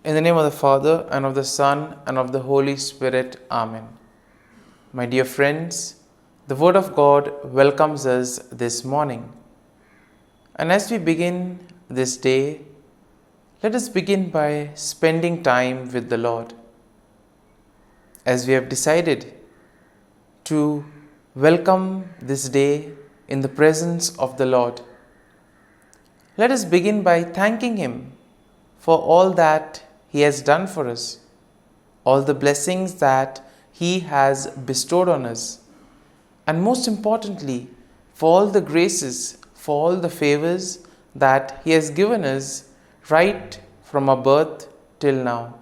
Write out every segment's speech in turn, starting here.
In the name of the Father, and of the Son, and of the Holy Spirit. Amen. My dear friends, the Word of God welcomes us this morning. And as we begin this day, let us begin by spending time with the Lord. As we have decided to welcome this day in the presence of the Lord, let us begin by thanking Him for all that He has done for us, all the blessings that He has bestowed on us, and most importantly, for all the graces, for all the favors that He has given us right from our birth till now.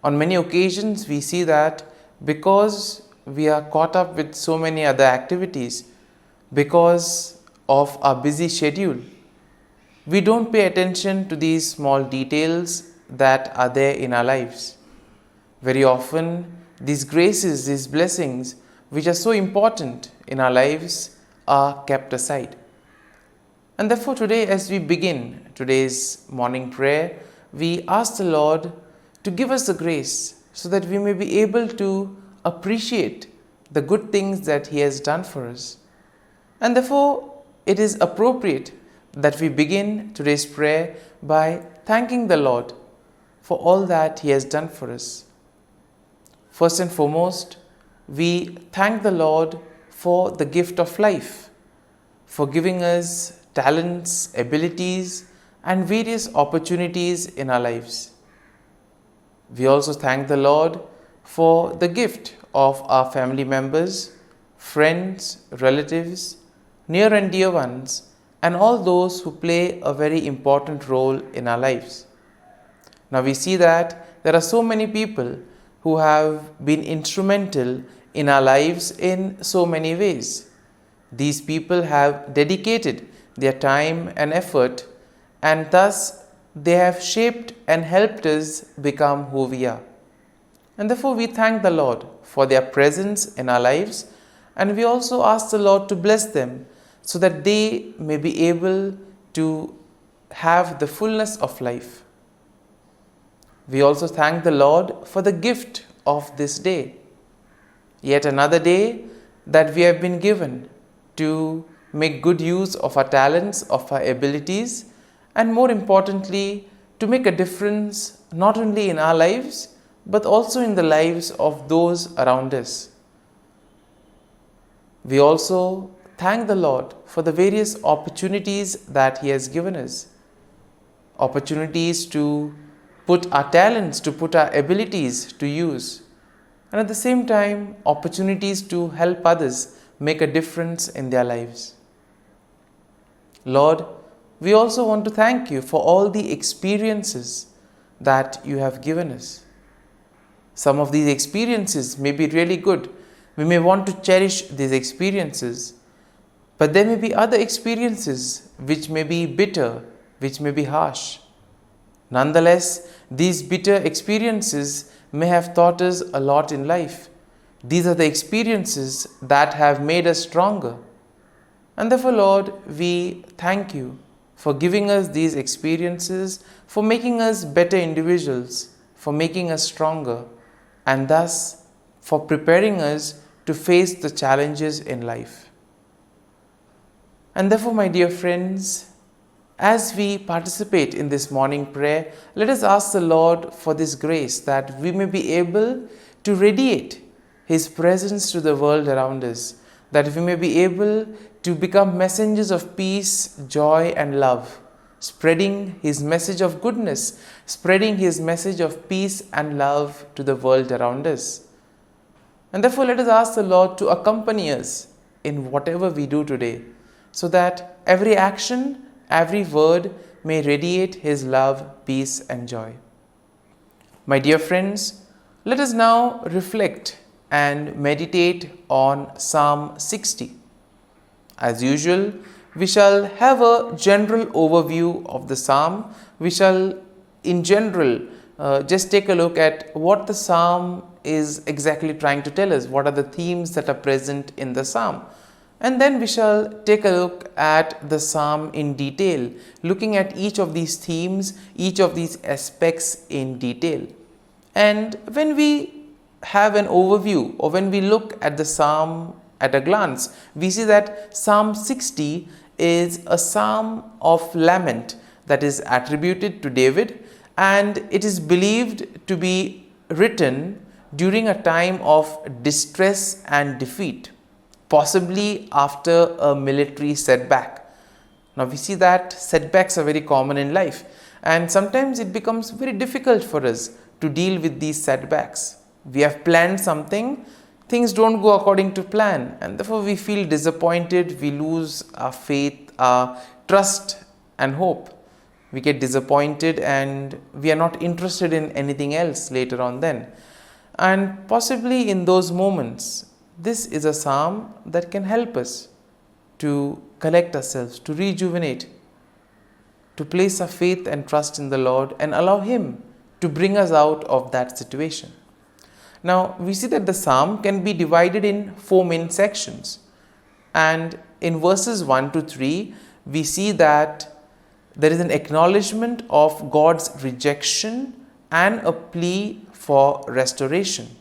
On many occasions, we see that because we are caught up with so many other activities, because of our busy schedule, we don't pay attention to these small details that are there in our lives. Very often, these graces, these blessings, which are so important in our lives, are kept aside. And therefore, today, as we begin today's morning prayer, we ask the Lord to give us the grace so that we may be able to appreciate the good things that He has done for us. And therefore, it is appropriate that we begin today's prayer by thanking the Lord for all that He has done for us. First and foremost, we thank the Lord for the gift of life, for giving us talents, abilities, and various opportunities in our lives. We also thank the Lord for the gift of our family members, friends, relatives, near and dear ones, and all those who play a very important role in our lives. Now we see that there are so many people who have been instrumental in our lives in so many ways. These people have dedicated their time and effort, and thus they have shaped and helped us become who we are. And therefore we thank the Lord for their presence in our lives, and we also ask the Lord to bless them so that they may be able to have the fullness of life. We also thank the Lord for the gift of this day, yet another day that we have been given to make good use of our talents, of our abilities, and more importantly, to make a difference not only in our lives, but also in the lives of those around us. We also thank the Lord for the various opportunities that He has given us. Opportunities to put our talents, to put our abilities to use. And at the same time, opportunities to help others make a difference in their lives. Lord, we also want to thank You for all the experiences that You have given us. Some of these experiences may be really good. We may want to cherish these experiences. But there may be other experiences which may be bitter, which may be harsh. Nonetheless, these bitter experiences may have taught us a lot in life. These are the experiences that have made us stronger. And therefore, Lord, we thank You for giving us these experiences, for making us better individuals, for making us stronger, and thus for preparing us to face the challenges in life. And therefore, my dear friends, as we participate in this morning prayer, let us ask the Lord for this grace that we may be able to radiate His presence to the world around us, that we may be able to become messengers of peace, joy, and love, spreading His message of goodness, spreading His message of peace and love to the world around us. And therefore, let us ask the Lord to accompany us in whatever we do today, so that every action, every word may radiate His love, peace, and joy. My dear friends, let us now reflect and meditate on Psalm 60. As usual, we shall have a general overview of the psalm. We shall, in general, just take a look at what the psalm is exactly trying to tell us. What are the themes that are present in the psalm? And then we shall take a look at the psalm in detail, looking at each of these themes, each of these aspects in detail. And when we have an overview, or when we look at the psalm at a glance, we see that Psalm 60 is a psalm of lament that is attributed to David, and it is believed to be written during a time of distress and defeat, possibly after a military setback. Now we see that setbacks are very common in life, and sometimes it becomes very difficult for us to deal with these setbacks. We have planned something, things don't go according to plan, and therefore we feel disappointed, we lose our faith, our trust and hope. We get disappointed and we are not interested in anything else later on then. And possibly in those moments, this is a psalm that can help us to collect ourselves, to rejuvenate, to place our faith and trust in the Lord and allow Him to bring us out of that situation. Now, we see that the psalm can be divided in 4 main sections. And in verses 1 to 3, we see that there is an acknowledgement of God's rejection and a plea for restoration.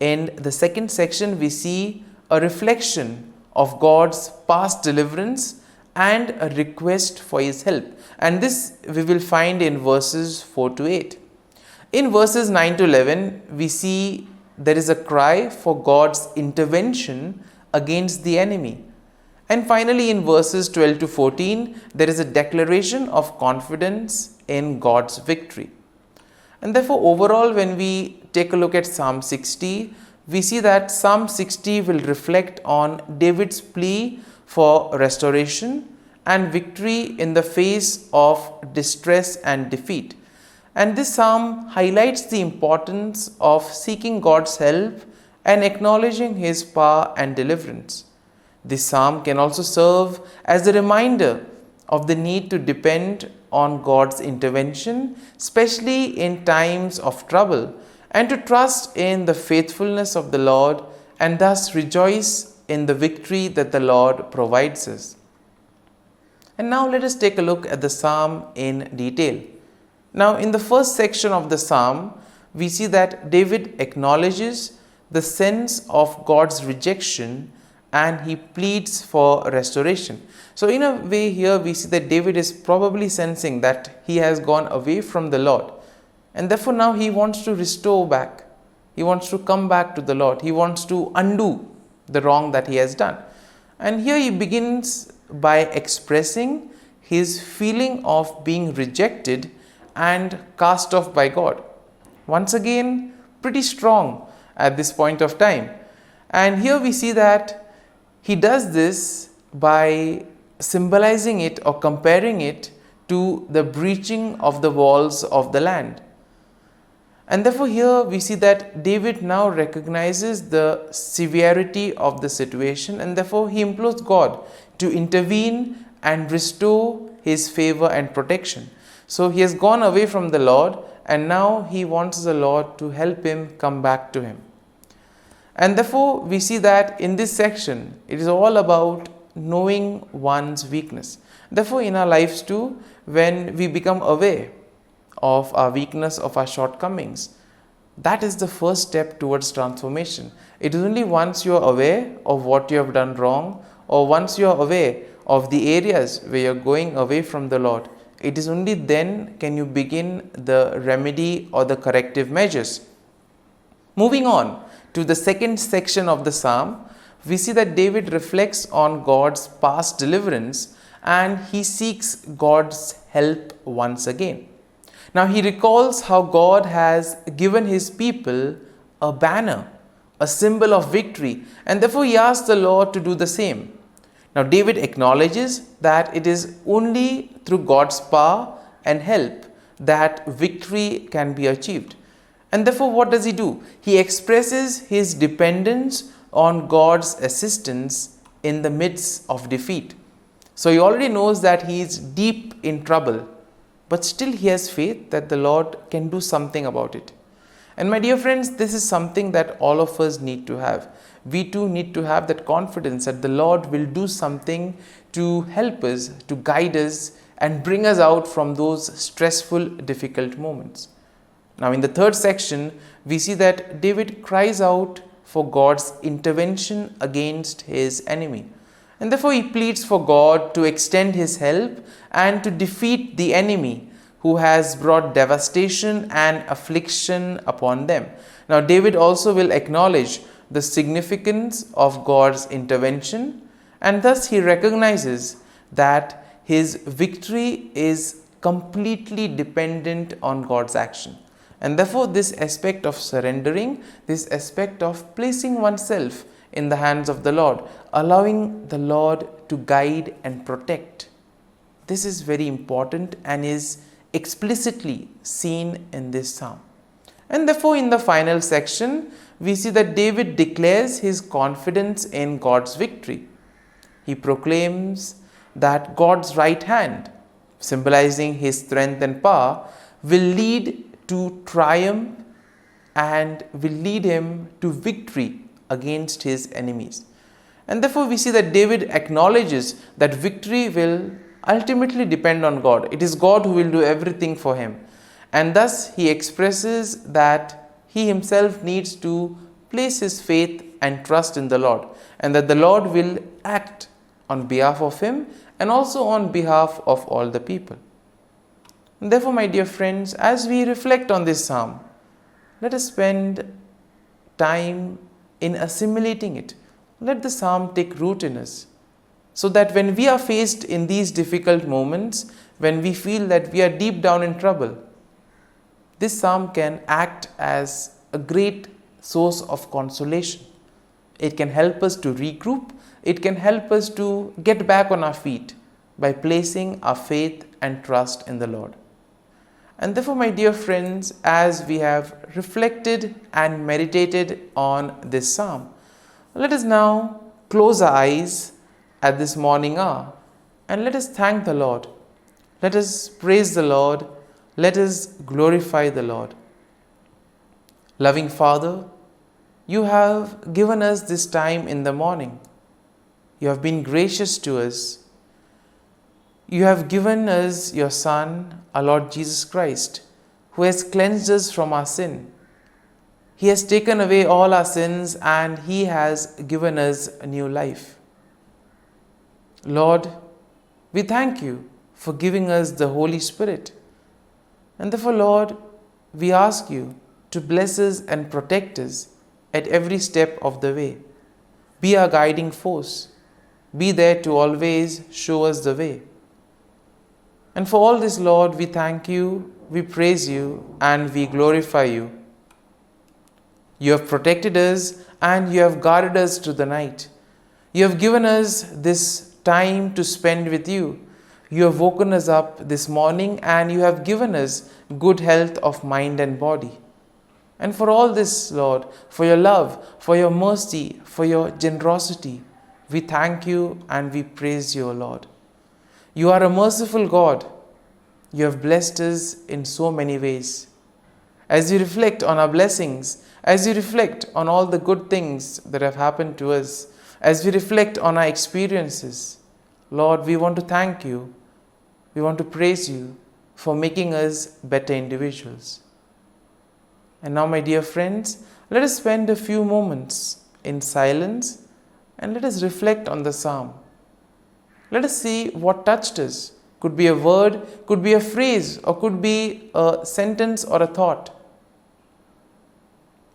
In the second section, we see a reflection of God's past deliverance and a request for His help. And this we will find in verses 4 to 8. In verses 9 to 11, we see there is a cry for God's intervention against the enemy. And finally, in verses 12 to 14, there is a declaration of confidence in God's victory. And therefore, overall, when we take a look at Psalm 60, we see that Psalm 60 will reflect on David's plea for restoration and victory in the face of distress and defeat. And this psalm highlights the importance of seeking God's help and acknowledging His power and deliverance. This psalm can also serve as a reminder of the need to depend on God's intervention, especially in times of trouble, and to trust in the faithfulness of the Lord and thus rejoice in the victory that the Lord provides us. And now let us take a look at the psalm in detail. Now, in the first section of the psalm, we see that David acknowledges the sense of God's rejection and he pleads for restoration. So in a way here we see that David is probably sensing that he has gone away from the Lord, and therefore now he wants to restore back. He wants to come back to the Lord. He wants to undo the wrong that he has done. And here he begins by expressing his feeling of being rejected and cast off by God. Once again, pretty strong at this point of time. And here we see that he does this by symbolizing it or comparing it to the breaching of the walls of the land. And therefore here we see that David now recognizes the severity of the situation, and therefore he implores God to intervene and restore his favor and protection. So he has gone away from the Lord, and now he wants the Lord to help him come back to him. And therefore we see that in this section it is all about knowing one's weakness. Therefore in our lives too, when we become aware of our weakness, of our shortcomings, that is the first step towards transformation. It is only once you are aware of what you have done wrong, or once you are aware of the areas where you are going away from the Lord, it is only then can you begin the remedy or the corrective measures. Moving on to the second section of the psalm, we see that David reflects on God's past deliverance and he seeks God's help once again. Now he recalls how God has given his people a banner, a symbol of victory, and therefore he asks the Lord to do the same. Now David acknowledges that it is only through God's power and help that victory can be achieved. And therefore what does he do? He expresses his dependence on God's assistance in the midst of defeat. So he already knows that he is deep in trouble, but still he has faith that the Lord can do something about it. And my dear friends, this is something that all of us need to have. We too need to have that confidence that the Lord will do something to help us, to guide us, and bring us out from those stressful, difficult moments. Now, in the third section, we see that David cries out for God's intervention against his enemy. And therefore, he pleads for God to extend his help and to defeat the enemy who has brought devastation and affliction upon them. Now, David also will acknowledge the significance of God's intervention, and thus he recognizes that his victory is completely dependent on God's action. And therefore, this aspect of surrendering, this aspect of placing oneself in the hands of the Lord, allowing the Lord to guide and protect, this is very important and is explicitly seen in this psalm. And therefore, in the final section, we see that David declares his confidence in God's victory. He proclaims that God's right hand, symbolizing his strength and power, will lead to triumph and will lead him to victory against his enemies. And therefore, we see that David acknowledges that victory will ultimately depend on God. It is God who will do everything for him. And thus, he expresses that he himself needs to place his faith and trust in the Lord, and that the Lord will act on behalf of him and also on behalf of all the people. And therefore, my dear friends, as we reflect on this psalm, let us spend time in assimilating it. Let the psalm take root in us, so that when we are faced in these difficult moments, when we feel that we are deep down in trouble, this psalm can act as a great source of consolation. It can help us to regroup. It can help us to get back on our feet by placing our faith and trust in the Lord. And therefore, my dear friends, as we have reflected and meditated on this psalm, let us now close our eyes at this morning hour and let us thank the Lord. Let us praise the Lord. Let us glorify the Lord. Loving Father, you have given us this time in the morning. You have been gracious to us. You have given us your Son, our Lord Jesus Christ, who has cleansed us from our sin. He has taken away all our sins and He has given us a new life. Lord, we thank you for giving us the Holy Spirit. And therefore, Lord, we ask you to bless us and protect us at every step of the way. Be our guiding force. Be there to always show us the way. And for all this, Lord, we thank you, we praise you, and we glorify you. You have protected us and you have guarded us through the night. You have given us this time to spend with you. You have woken us up this morning and you have given us good health of mind and body. And for all this, Lord, for your love, for your mercy, for your generosity, we thank you and we praise you, Lord. You are a merciful God. You have blessed us in so many ways. As we reflect on our blessings, as we reflect on all the good things that have happened to us, as we reflect on our experiences, Lord, we want to thank you. We want to praise you for making us better individuals. And now, my dear friends, let us spend a few moments in silence and let us reflect on the psalm. Let us see what touched us. Could be a word, could be a phrase, or could be a sentence or a thought.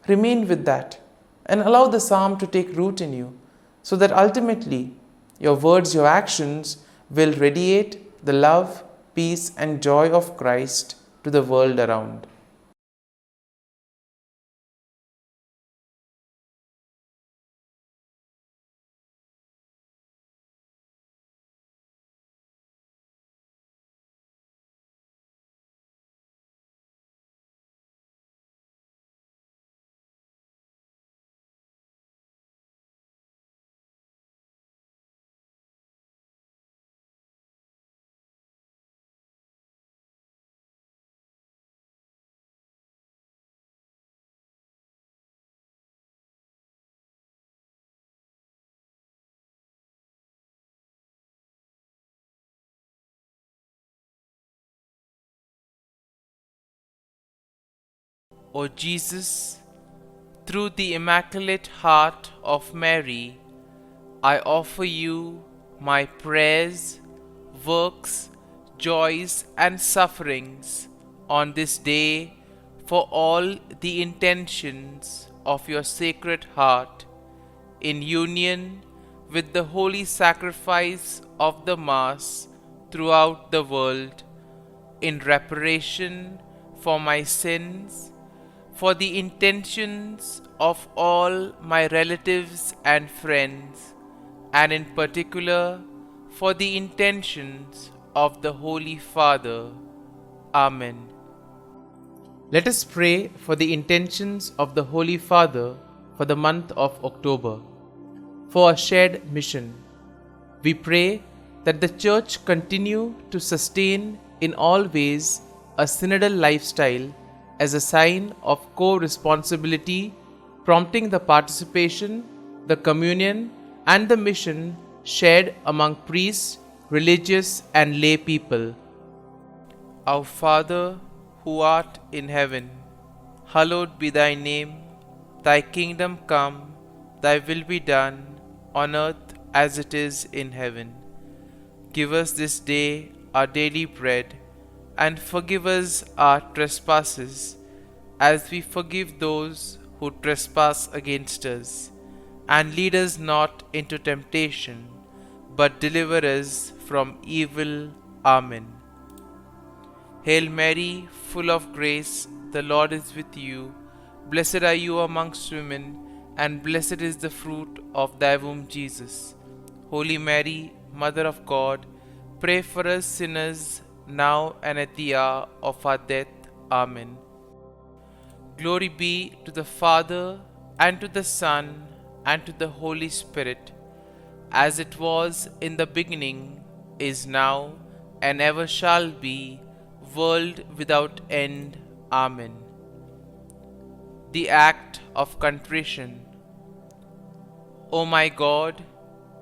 Remain with that and allow the psalm to take root in you, so that ultimately your words, your actions will radiate the love, peace, and joy of Christ to the world around. O Jesus, through the Immaculate Heart of Mary, I offer you my prayers, works, joys, and sufferings on this day for all the intentions of your Sacred Heart, in union with the holy sacrifice of the Mass throughout the world, in reparation for my sins, for the intentions of all my relatives and friends, and in particular for the intentions of the Holy Father. Amen. Let us pray for the intentions of the Holy Father for the month of October. For a shared mission, we pray that the Church continue to sustain in all ways a synodal lifestyle as a sign of co-responsibility, prompting the participation, the communion, and the mission shared among priests, religious, and lay people. Our Father, who art in heaven, hallowed be thy name. Thy kingdom come, thy will be done, on earth as it is in heaven. Give us this day our daily bread, and forgive us our trespasses, as we forgive those who trespass against us. And lead us not into temptation, but deliver us from evil. Amen. Hail Mary, full of grace, the Lord is with you. Blessed are you amongst women, and blessed is the fruit of thy womb, Jesus. Holy Mary, Mother of God, pray for us sinners, now and at the hour of our death. Amen. Glory be to the Father, and to the Son, and to the Holy Spirit, as it was in the beginning, is now, and ever shall be, world without end. Amen. The Act of Contrition. O my God,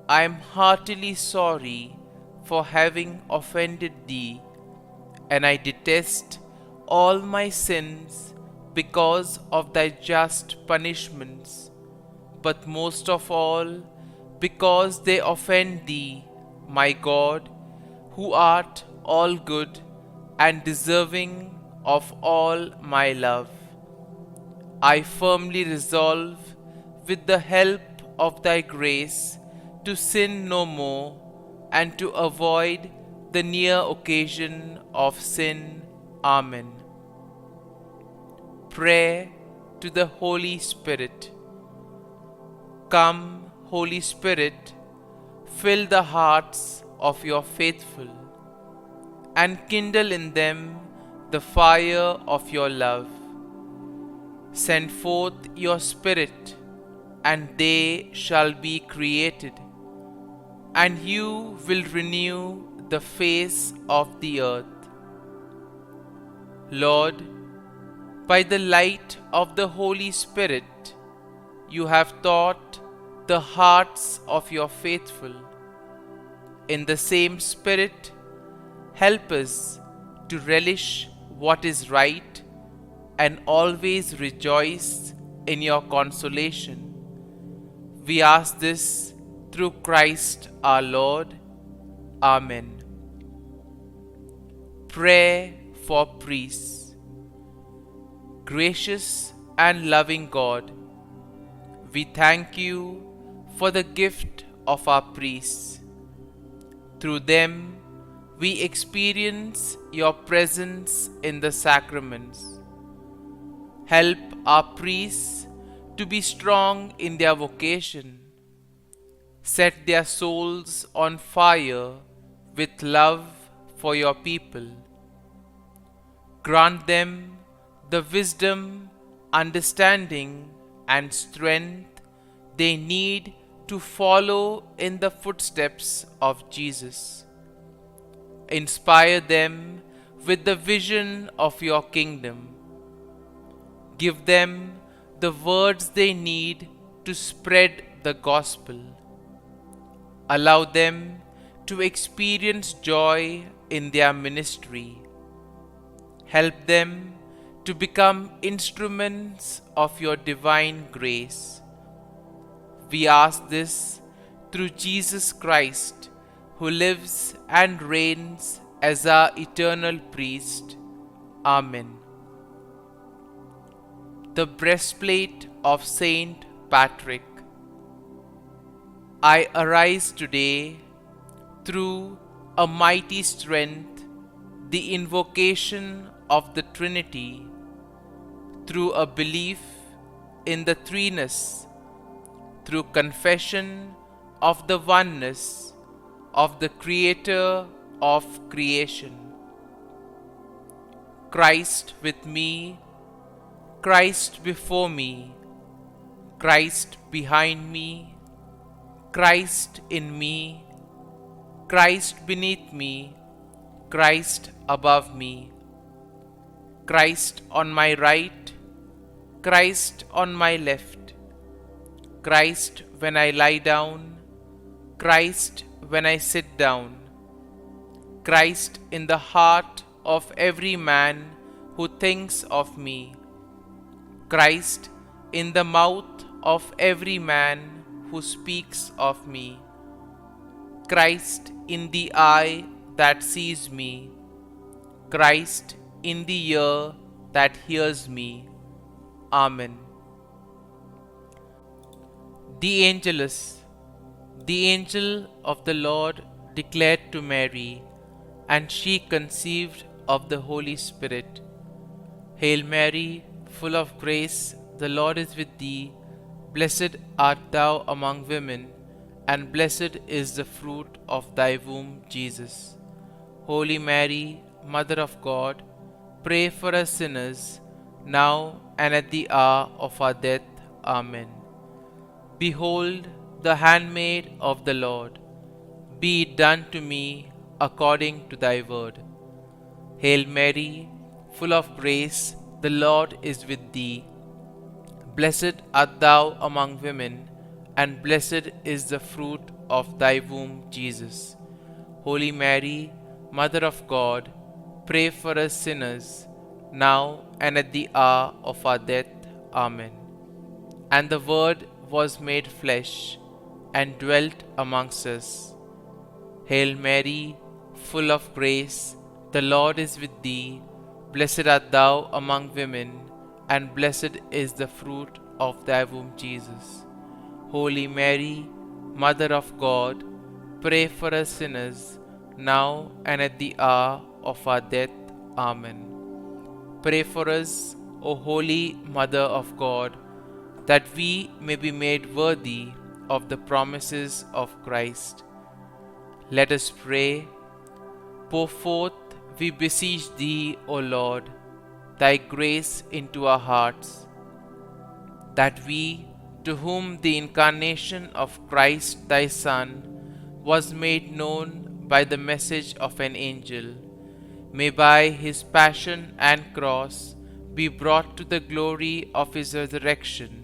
I am heartily sorry for having offended Thee, and I detest all my sins because of Thy just punishments, but most of all because they offend Thee, my God, who art all good and deserving of all my love. I firmly resolve, with the help of Thy grace, to sin no more, and to avoid the near occasion of sin. Amen. Prayer to the Holy Spirit. Come, Holy Spirit, fill the hearts of your faithful, and kindle in them the fire of your love. Send forth your Spirit, and they shall be created, and you will renew the face of the earth. Lord, by the light of the Holy Spirit, you have taught the hearts of your faithful. In the same Spirit, help us to relish what is right and always rejoice in your consolation. We ask this through Christ our Lord. Amen. Prayer for priests. Gracious and loving God, we thank you for the gift of our priests. Through them, we experience your presence in the sacraments. Help our priests to be strong in their vocation. Set their souls on fire with love for your people. Grant them the wisdom, understanding, and strength they need to follow in the footsteps of Jesus. Inspire them with the vision of your kingdom. Give them the words they need to spread the gospel. Allow them to experience joy in their ministry. Help them to become instruments of your divine grace. We ask this through Jesus Christ, who lives and reigns as our eternal priest. Amen. The breastplate of Saint Patrick. I arise today through a mighty strength, the invocation of the Trinity, through a belief in the threeness, through confession of the oneness of the Creator of creation. Christ with me, Christ before me, Christ behind me, Christ in me, Christ beneath me, Christ above me, Christ on my right, Christ on my left, Christ when I lie down, Christ when I sit down, Christ in the heart of every man who thinks of me, Christ in the mouth of every man who speaks of me, Christ in the eye that sees me, Christ in the ear that hears me. Amen. The Angelus. The angel of the Lord declared to Mary, and she conceived of the Holy Spirit. Hail Mary, full of grace, the Lord is with thee. Blessed art thou among women, and blessed is the fruit of thy womb, Jesus. Holy Mary, Mother of God, pray for us sinners, now and at the hour of our death. Amen. Behold, the handmaid of the Lord, be it done to me according to thy word. Hail Mary, full of grace, the Lord is with thee. Blessed art thou among women, and blessed is the fruit of thy womb, Jesus. Holy Mary, Mother of God, pray for us sinners, now and at the hour of our death. Amen. And the Word was made flesh, and dwelt amongst us. Hail Mary, full of grace, the Lord is with thee. Blessed art thou among women, and blessed is the fruit of thy womb, Jesus. Holy Mary, Mother of God, pray for us sinners, now and at the hour of our death. Amen. Pray for us, O Holy Mother of God, that we may be made worthy of the promises of Christ. Let us pray. Pour forth, we beseech thee, O Lord, thy grace into our hearts, that we, to whom the incarnation of Christ thy Son was made known by the message of an angel, may by his passion and cross be brought to the glory of his resurrection,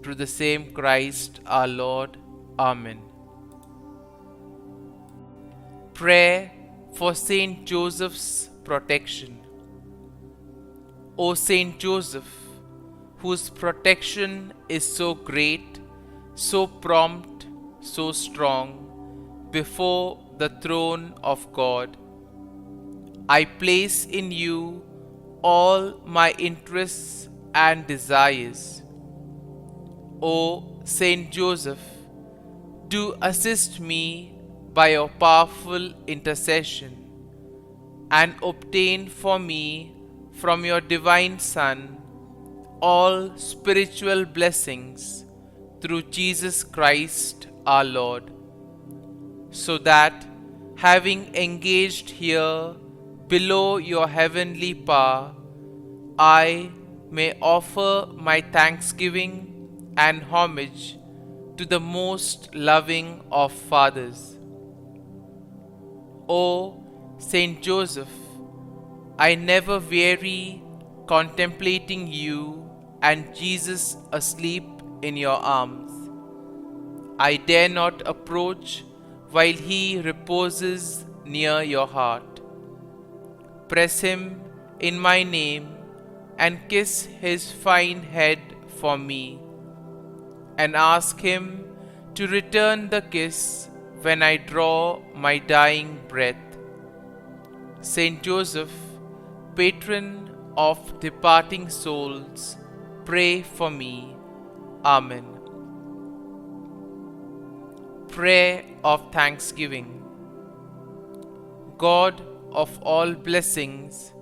through the same Christ our Lord. Amen. Prayer for Saint Joseph's protection. O Saint Joseph, whose protection is so great, so prompt, so strong, before the throne of God, I place in you all my interests and desires. O Saint Joseph, do assist me by your powerful intercession, and obtain for me from your divine Son all spiritual blessings through Jesus Christ our Lord, so that, having engaged here below your heavenly power, I may offer my thanksgiving and homage to the most loving of fathers. O Saint Joseph, I never weary contemplating you and Jesus asleep in your arms. I dare not approach while he reposes near your heart. Press him in my name and kiss his fine head for me, and ask him to return the kiss when I draw my dying breath. Saint Joseph, patron of departing souls, pray for me. Amen. Prayer of Thanksgiving. God of all blessings,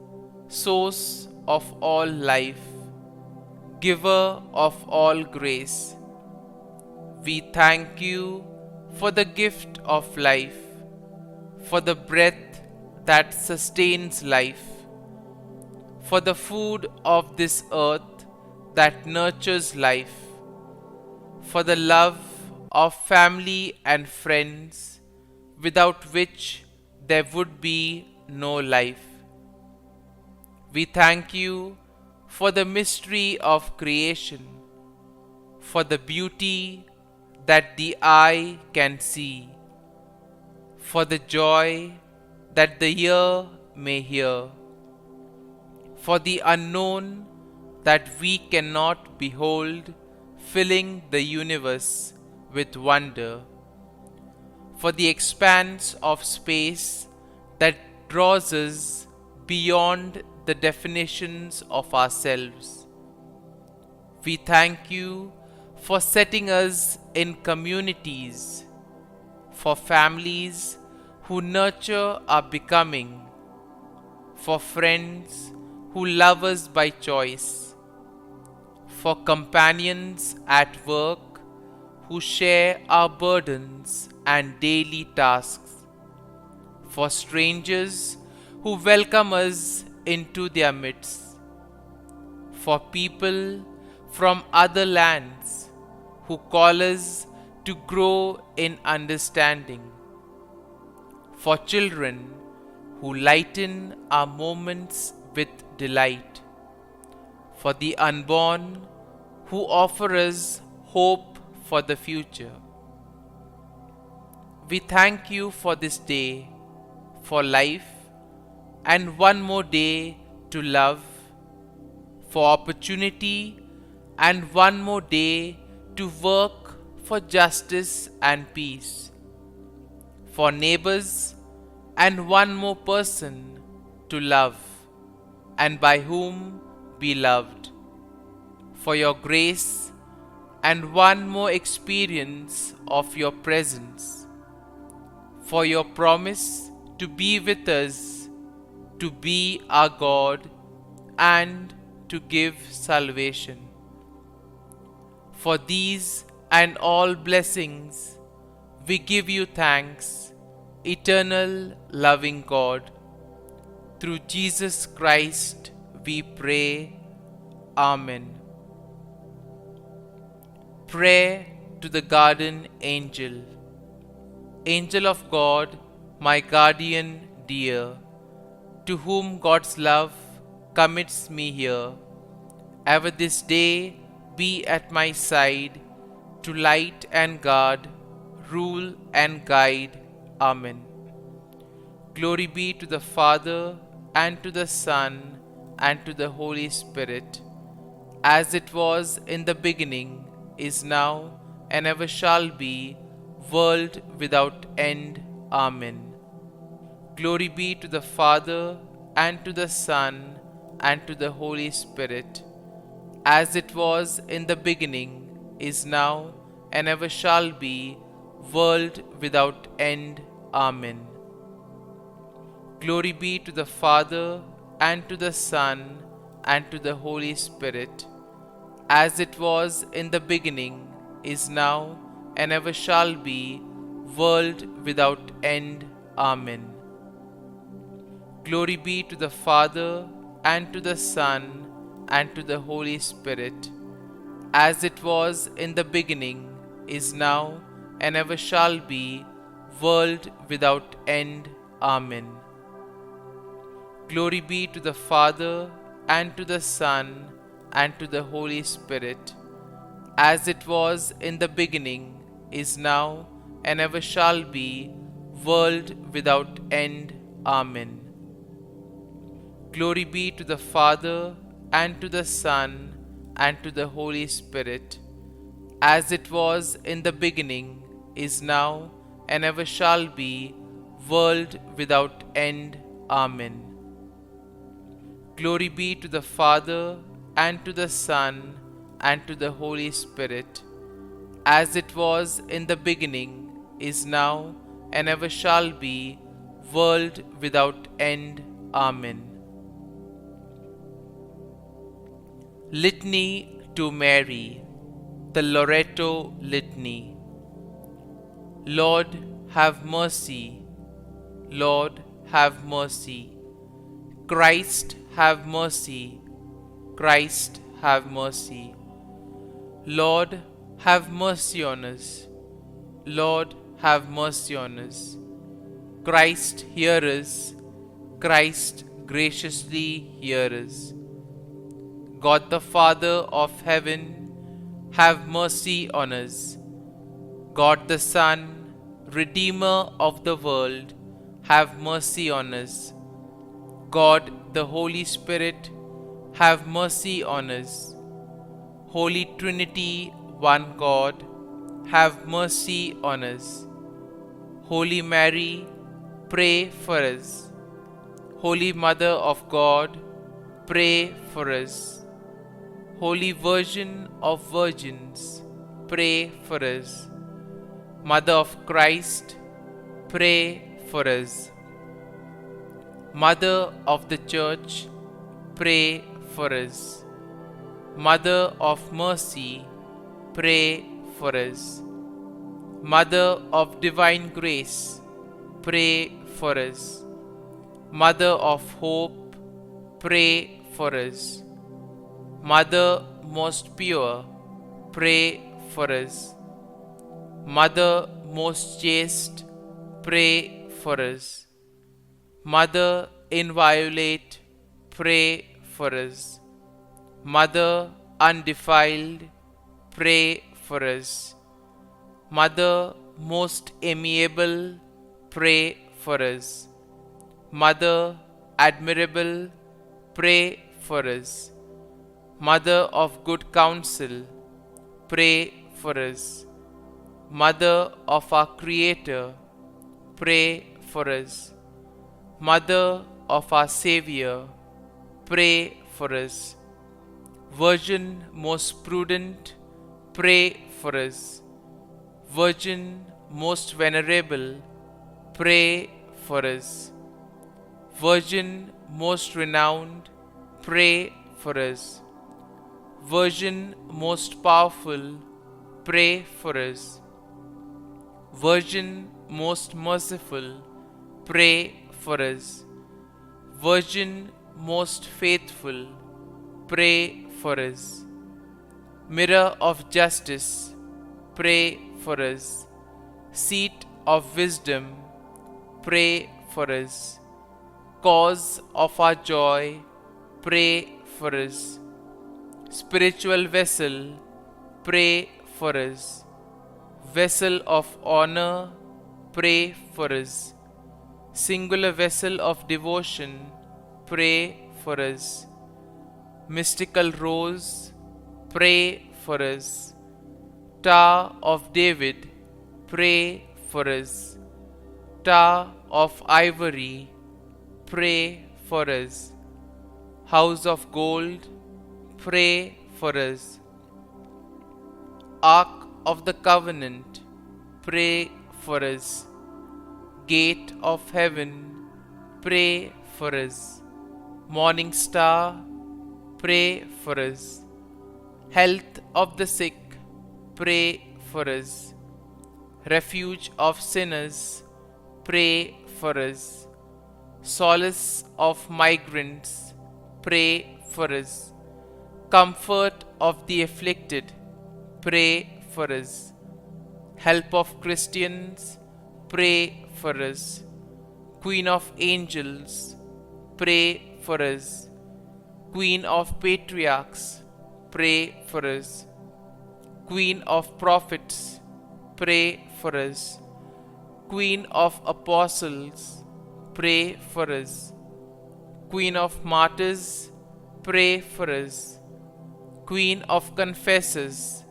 source of all life, giver of all grace, we thank you for the gift of life, for the breath that sustains life, for the food of this earth that nurtures life, for the love of family and friends, without which there would be no life. We thank you for the mystery of creation, for the beauty that the eye can see, for the joy that the ear may hear, for the unknown that we cannot behold, filling the universe with wonder, for the expanse of space that draws us beyond the definitions of ourselves. We thank you for setting us in communities, for families who nurture our becoming, for friends who love us by choice, for companions at work who share our burdens and daily tasks, for strangers who welcome us into their midst, for people from other lands who call us to grow in understanding, for children who lighten our moments with delight, for the unborn who offer us hope for the future. We thank you for this day, for life, and one more day to love, for opportunity, and one more day to work for justice and peace, for neighbors, and one more person to love, and by whom be loved, for your grace, and one more experience of your presence, for your promise to be with us, to be our God, and to give salvation. For these and all blessings, we give you thanks, eternal loving God. Through Jesus Christ we pray. Amen. Prayer to the Guardian Angel. Angel of God, my guardian dear, to whom God's love commits me here, ever this day be at my side, to light and guard, rule and guide. Amen. Glory be to the Father, and to the Son, and to the Holy Spirit, as it was in the beginning, is now, and ever shall be, world without end. Amen. Glory be to the Father, and to the Son, and to the Holy Spirit, as it was in the beginning, is now, and ever shall be, world without end. Amen. Glory be to the Father, and to the Son, and to the Holy Spirit, as it was in the beginning, is now, and ever shall be, world without end. Amen. Glory be to the Father, and to the Son, and to the Holy Spirit, as it was in the beginning, is now, and ever shall be, world without end. Amen. Glory be to the Father, and to the Son, and to the Holy Spirit, as it was in the beginning, is now, and ever shall be, world without end. Amen. Glory be to the Father, and to the Son, and to the Holy Spirit, as it was in the beginning, is now, and ever shall be, world without end. Amen. Glory be to the Father, and to the Son, and to the Holy Spirit, as it was in the beginning, is now, and ever shall be, world without end. Amen. Litany to Mary, the Loreto Litany. Lord, have mercy. Lord, have mercy. Christ, have mercy. Christ, have mercy. Lord, have mercy on us. Lord, have mercy on us. Christ, hear us. Christ, graciously hear us. God the Father of heaven, have mercy on us. God the Son, Redeemer of the world, have mercy on us. God the Holy Spirit, have mercy on us. Holy Trinity, one God, have mercy on us. Holy Mary, pray for us. Holy Mother of God, pray for us. Holy Virgin of Virgins, pray for us. Mother of Christ, pray for us. Mother of the Church, pray for us. Mother of Mercy, pray for us. Mother of Divine Grace, pray for us. Mother of Hope, pray for us. Mother most pure, pray for us. Mother most chaste, pray for us. Mother inviolate, pray for us. Mother undefiled, pray for us. Mother most amiable, pray for us. Mother admirable, pray for us. Mother of good counsel, pray for us. Mother of our Creator, pray for us. Mother of our Savior, pray for us. Virgin most prudent, pray for us. Virgin most venerable, pray for us. Virgin most renowned, pray for us. Virgin most powerful, pray for us. Virgin most merciful, pray for us. Virgin most faithful, pray for us. Mirror of justice, pray for us. Seat of wisdom, pray for us. Cause of our joy, pray for us. Spiritual vessel, pray for us. Vessel of honor, pray for us. Singular vessel of devotion, pray for us. Mystical rose, pray for us. Tower of David, pray for us. Tower of ivory, pray for us. House of gold, pray for us. Ark of the covenant, pray for us. Gate of heaven, pray for us. Morning star, pray for us. Health of the sick, pray for us. Refuge of sinners, pray for us. Solace of migrants, pray for us. Comfort of the afflicted, pray for us. Help of Christians, pray for us. Queen of angels, pray for us. Queen of patriarchs, pray for us. Queen of prophets, pray for us. Queen of apostles, pray for us. Queen of martyrs, pray for us. Queen of Confessors,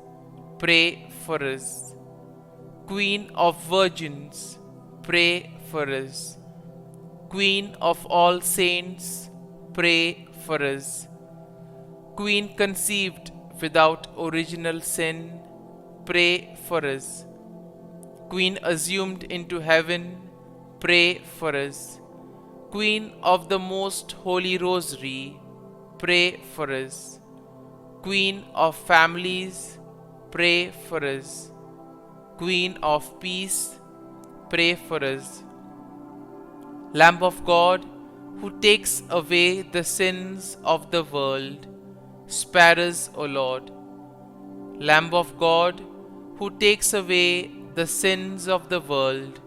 pray for us. Queen of Virgins, pray for us. Queen of all saints, pray for us. Queen conceived without original sin, pray for us. Queen assumed into heaven, pray for us. Queen of the Most Holy Rosary, pray for us. Queen of families, pray for us. Queen of peace, pray for us. Lamb of God, who takes away the sins of the world, spare us, O Lord. Lamb of God, who takes away the sins of the world,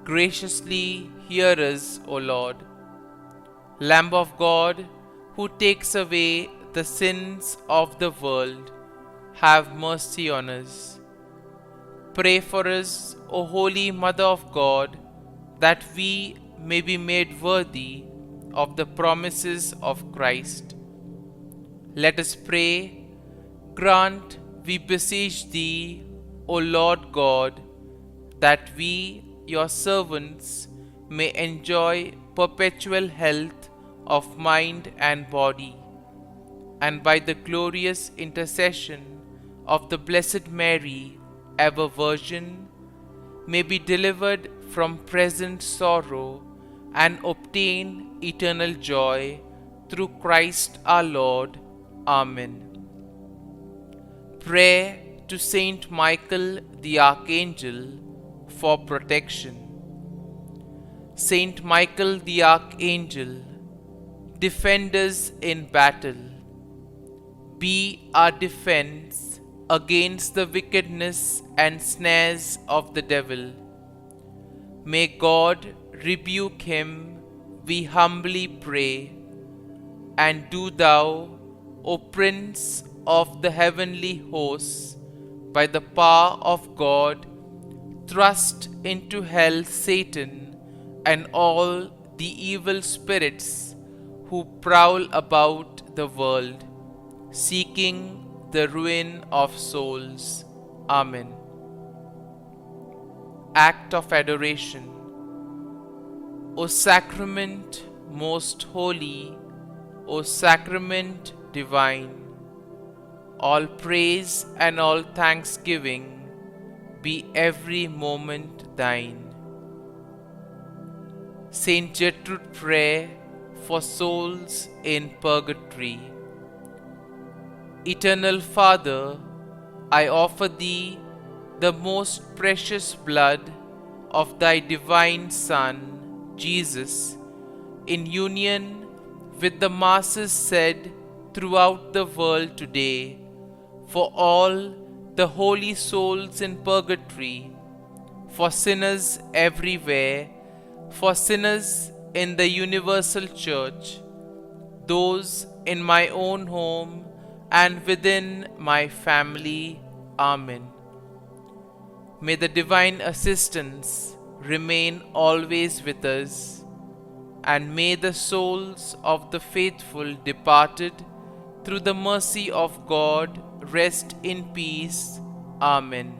graciously hear us, O Lord. Lamb of God, who takes away the sins of the world, have mercy on us. Pray for us, O Holy Mother of God, that we may be made worthy of the promises of Christ. Let us pray. Grant, we beseech Thee, O Lord God, that we, Your servants, may enjoy perpetual health of mind and body, and by the glorious intercession of the Blessed Mary, ever Virgin, may be delivered from present sorrow and obtain eternal joy through Christ our Lord. Amen. Prayer to Saint Michael the Archangel for protection. Saint Michael the Archangel, defend us in battle. Be our defense against the wickedness and snares of the devil. May God rebuke him, we humbly pray. And do Thou, O Prince of the heavenly hosts, by the power of God, thrust into hell Satan and all the evil spirits who prowl about the world, seeking the ruin of souls. Amen. Act of Adoration. O Sacrament most holy, O Sacrament divine, all praise and all thanksgiving be every moment Thine. Saint Gertrude Prayer for souls in purgatory. Eternal Father, I offer Thee the most precious blood of Thy divine Son, Jesus, in union with the masses said throughout the world today, for all the holy souls in purgatory, for sinners everywhere, for sinners in the universal church, those in my own home and within my family. Amen. May the divine assistance remain always with us, and may the souls of the faithful departed through the mercy of God rest in peace. Amen.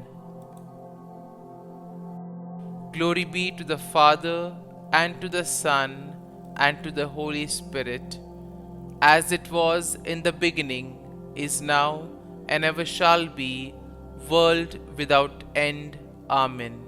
Glory be to the Father, and to the Son, and to the Holy Spirit, as it was in the beginning, is now, and ever shall be, world without end. Amen.